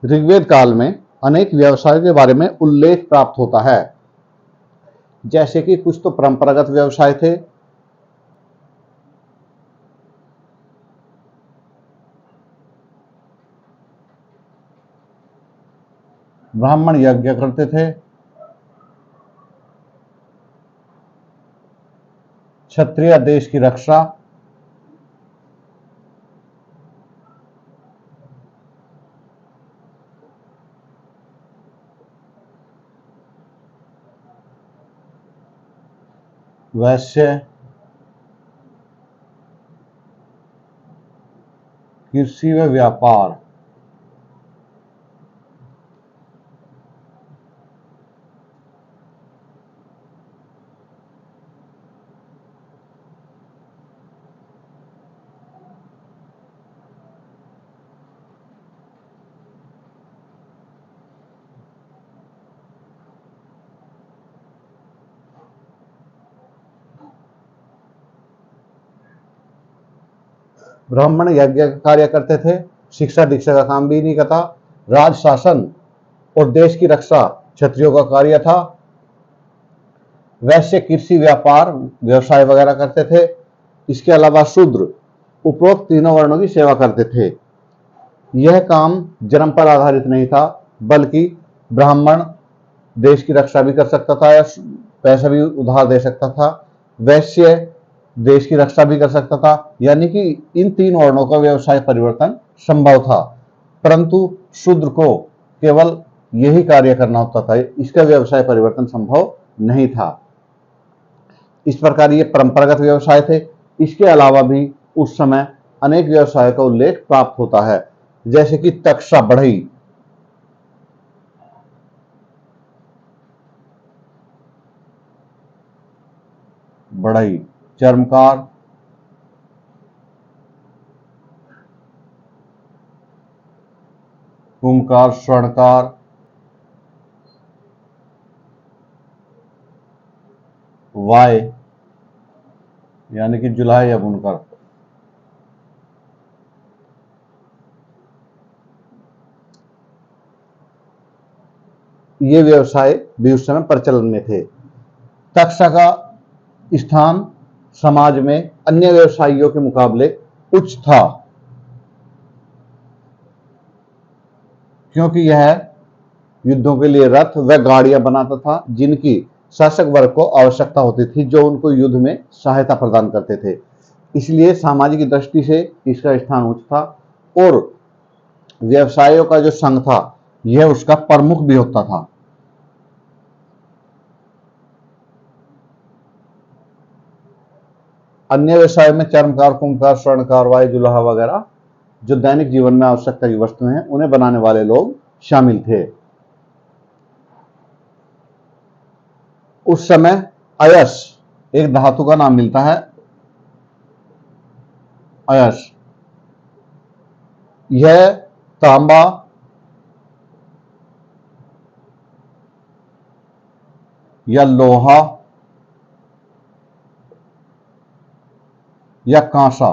ऋग्वेद काल में अनेक व्यवसायों के बारे में उल्लेख प्राप्त होता है, जैसे कि कुछ तो परंपरागत व्यवसाय थे, ब्राह्मण यज्ञ करते थे, क्षत्रिय देश की रक्षा, वैश्य कृषि व व्यापार, ब्राह्मण यज्ञ का कार्य करते थे, शिक्षा दीक्षा का काम भी नहीं करता, राज शासन और देश की रक्षा क्षत्रियों का कार्य था, वैश्य कृषि व्यापार व्यवसाय वगैरह करते थे। इसके अलावा शूद्र उपरोक्त तीनों वर्णों की सेवा करते थे। यह काम जन्म पर आधारित नहीं था, बल्कि ब्राह्मण देश की रक्षा भी कर सकता था या पैसा भी उधार दे सकता था, वैश्य देश की रक्षा भी कर सकता था, यानी कि इन तीन वर्णों का व्यवसाय परिवर्तन संभव था, परंतु शूद्र को केवल यही कार्य करना होता था, इसका व्यवसाय परिवर्तन संभव नहीं था। इस प्रकार ये परंपरागत व्यवसाय थे। इसके अलावा भी उस समय अनेक व्यवसायों का उल्लेख प्राप्त होता है, जैसे कि तक्षा बढ़ई, बढ़ई, चर्मकार, कुम्भकार, स्वर्णकार, वाय यानी कि जुलाई या बुनकर, ये व्यवसाय भी उस समय प्रचलन में थे। तक्षा का स्थान समाज में अन्य व्यवसायियों के मुकाबले उच्च था, क्योंकि यह युद्धों के लिए रथ व गाड़ियां बनाता था, जिनकी शासक वर्ग को आवश्यकता होती थी, जो उनको युद्ध में सहायता प्रदान करते थे। इसलिए सामाजिक दृष्टि से इसका स्थान उच्च था और व्यवसायों का जो संघ था यह उसका प्रमुख भी होता था। अन्य व्यवसाय में चर्मकार, कुम्भकार, स्वर्णकार, वाय, जुलाहा वगैरह जो दैनिक जीवन में आवश्यकता की वस्तुएं हैं उन्हें बनाने वाले लोग शामिल थे। उस समय अयस एक धातु का नाम मिलता है, अयस। यह तांबा या लोहा या कांसा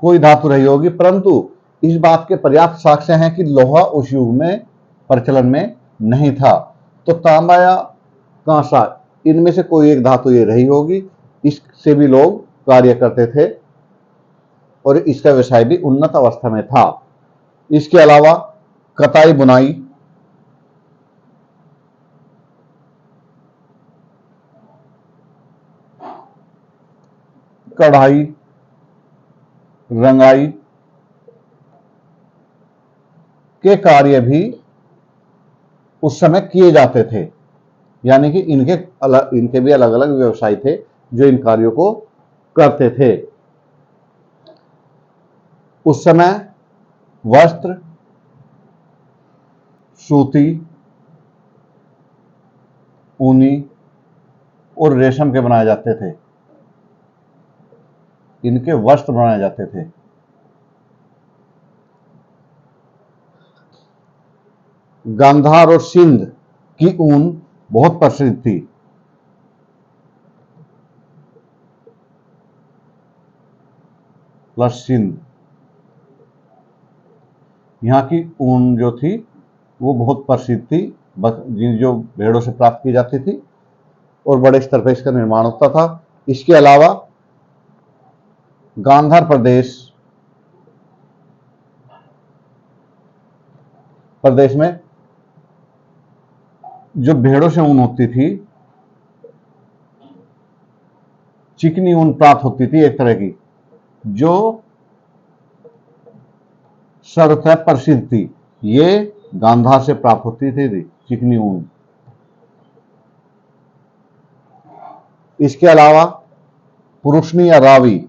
कोई धातु रही होगी, परंतु इस बात के पर्याप्त साक्ष्य हैं कि लोहा उस युग में प्रचलन में नहीं था, तो तांबा या कांसा इनमें से कोई एक धातु ये रही होगी। इससे भी लोग कार्य करते थे और इसका व्यवसाय भी उन्नत अवस्था में था। इसके अलावा कताई बुनाई, कढ़ाई, रंगाई के कार्य भी उस समय किए जाते थे, यानी कि इनके भी अलग अलग व्यवसाय थे जो इन कार्यों को करते थे। उस समय वस्त्र सूती, ऊनी और रेशम के बनाए जाते थे, इनके वस्त्र बनाए जाते थे। गांधार और सिंध की ऊन बहुत प्रसिद्ध थी। प्लस सिंध, यहाँ की ऊन जो थी वो बहुत प्रसिद्ध थी, जो भेड़ों से प्राप्त की जाती थी, और बड़े स्तर पर इसका निर्माण होता था। इसके अलावा गांधार प्रदेश में जो भेड़ों से ऊन होती थी, चिकनी ऊन प्राप्त होती थी एक तरह की, जो सर्वथा प्रसिद्ध थी। ये गांधार से प्राप्त होती थी चिकनी ऊन। इसके अलावा पुरुषनी या रावी,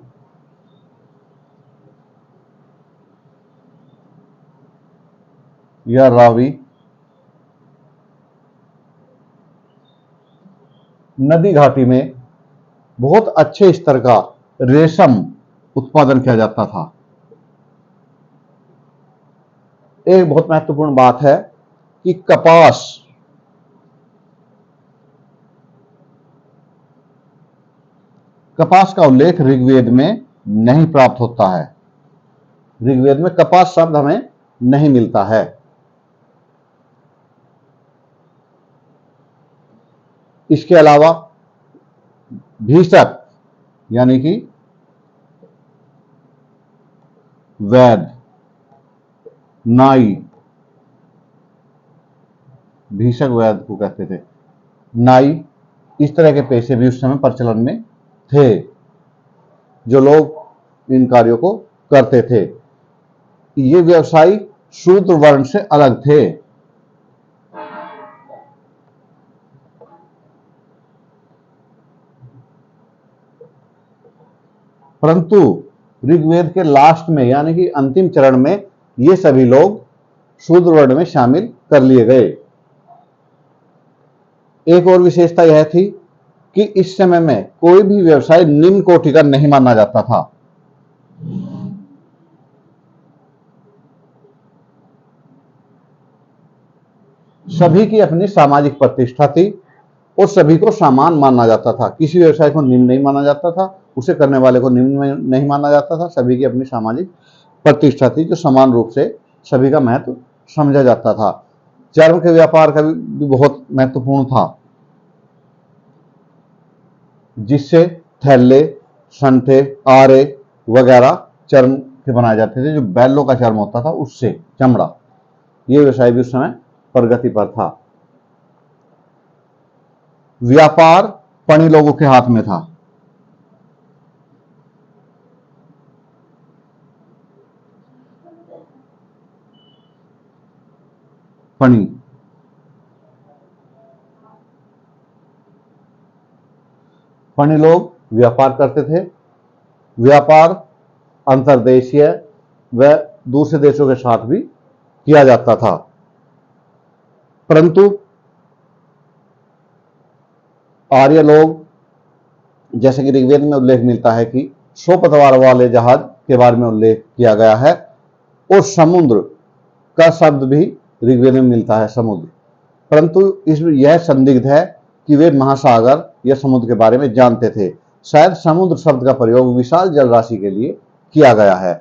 नदी घाटी में बहुत अच्छे स्तर का रेशम उत्पादन किया जाता था। एक बहुत महत्वपूर्ण बात है कि कपास का उल्लेख ऋग्वेद में नहीं प्राप्त होता है। ऋग्वेद में कपास शब्द हमें नहीं मिलता है। इसके अलावा भीषक यानी कि वैद्य, नाई, भीषक वैद्य को कहते थे, नाई, इस तरह के पेशे भी उस समय प्रचलन में थे, जो लोग इन कार्यों को करते थे। ये व्यवसायी शूद्र वर्ण से अलग थे। परंतु ऋग्वेद के लास्ट में यानी कि अंतिम चरण में ये सभी लोग शूद्र वर्ण में शामिल कर लिए गए। एक और विशेषता यह थी कि इस समय में कोई भी व्यवसाय निम्न कोटि का नहीं माना जाता था। सभी की अपनी सामाजिक प्रतिष्ठा थी और सभी को समान माना जाता था। किसी व्यवसाय को निम्न नहीं माना जाता था, उसे करने वाले को निम्न नहीं माना जाता था। सभी की अपनी सामाजिक प्रतिष्ठा थी जो समान रूप से सभी का महत्व समझा जाता था। चर्म के व्यापार का भी बहुत महत्वपूर्ण था, जिससे थैले, संठे, आरे वगैरह चर्म के बनाए जाते थे। जो बैलों का चर्म होता था उससे चमड़ा, ये व्यवसाय भी उस समय प्रगति पर था। व्यापार पणी लोगों के हाथ में था। पणी लोग व्यापार करते थे। व्यापार अंतर्देशीय व दूसरे देशों के साथ भी किया जाता था। परंतु आर्य लोग, जैसे कि ऋग्वेद में उल्लेख मिलता है कि 100 पतवार वाले जहाज के बारे में उल्लेख किया गया है, और समुद्र का शब्द भी ऋग्वेद में मिलता है, समुद्र। परंतु इसमें यह संदिग्ध है कि वे महासागर या समुद्र के बारे में जानते थे। शायद समुद्र शब्द का प्रयोग विशाल जल राशि के लिए किया गया है।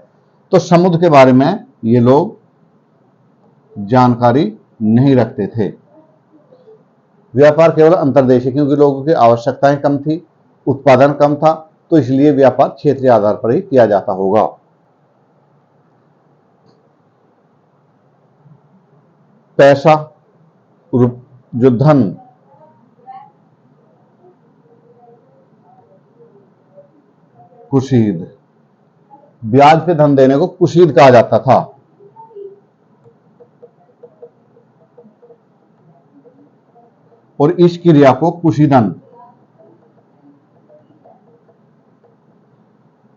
तो समुद्र के बारे में ये लोग जानकारी नहीं रखते थे। व्यापार केवल अंतर्देशीय, क्योंकि लोगों की आवश्यकताएं कम थी, उत्पादन कम था, तो इसलिए व्यापार क्षेत्रीय आधार पर ही किया जाता होगा। पैसा, जो धन, कुशीद, ब्याज पे धन देने को कुशीद कहा जाता था। और इस क्रिया को कुशीदन,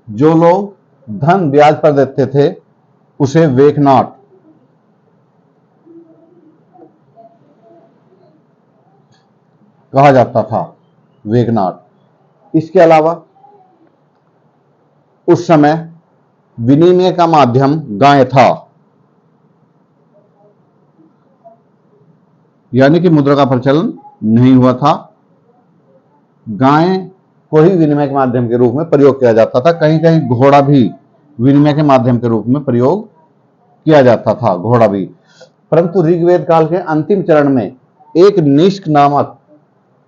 जो लोग धन ब्याज पर देते थे उसे वेकनाट कहा जाता था, वेकनाट। इसके अलावा उस समय विनिमय का माध्यम गाय था, यानी कि मुद्रा का प्रचलन नहीं हुआ था। गाय को ही विनिमय के माध्यम के रूप में प्रयोग किया जाता था। कहीं कहीं घोड़ा भी विनिमय के माध्यम के रूप में प्रयोग किया जाता था, घोड़ा भी। परंतु ऋग्वेद काल के अंतिम चरण में एक निष्क नामक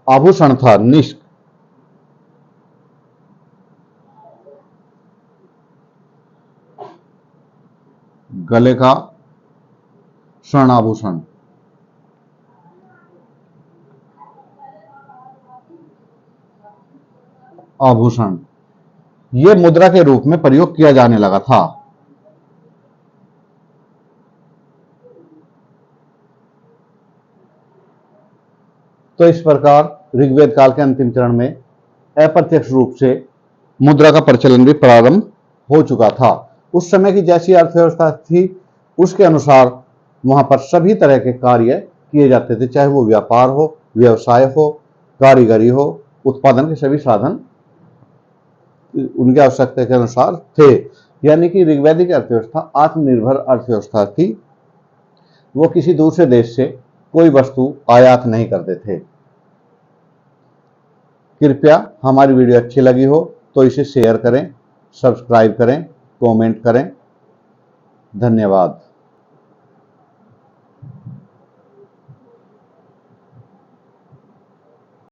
आभूषण था, निष्क। गले का स्वर्ण आभूषण, आभूषण ये मुद्रा के रूप में प्रयोग किया जाने लगा था। तो इस प्रकार ऋग्वेद काल के अंतिम चरण में अप्रत्यक्ष रूप से मुद्रा का प्रचलन भी प्रारंभ हो चुका था। उस समय की जैसी अर्थव्यवस्था थी उसके अनुसार वहां पर सभी तरह के कार्य किए जाते थे, चाहे वो व्यापार हो, व्यवसाय हो, कारीगरी हो, उत्पादन के सभी साधन उनकी आवश्यकता के अनुसार थे। यानी कि ऋग्वैदिक अर्थव्यवस्था आत्मनिर्भर अर्थव्यवस्था थी। वो किसी दूसरे देश से कोई वस्तु आयात नहीं करते थे। कृपया हमारी वीडियो अच्छी लगी हो तो इसे शेयर करें, सब्सक्राइब करें, कमेंट करें। धन्यवाद।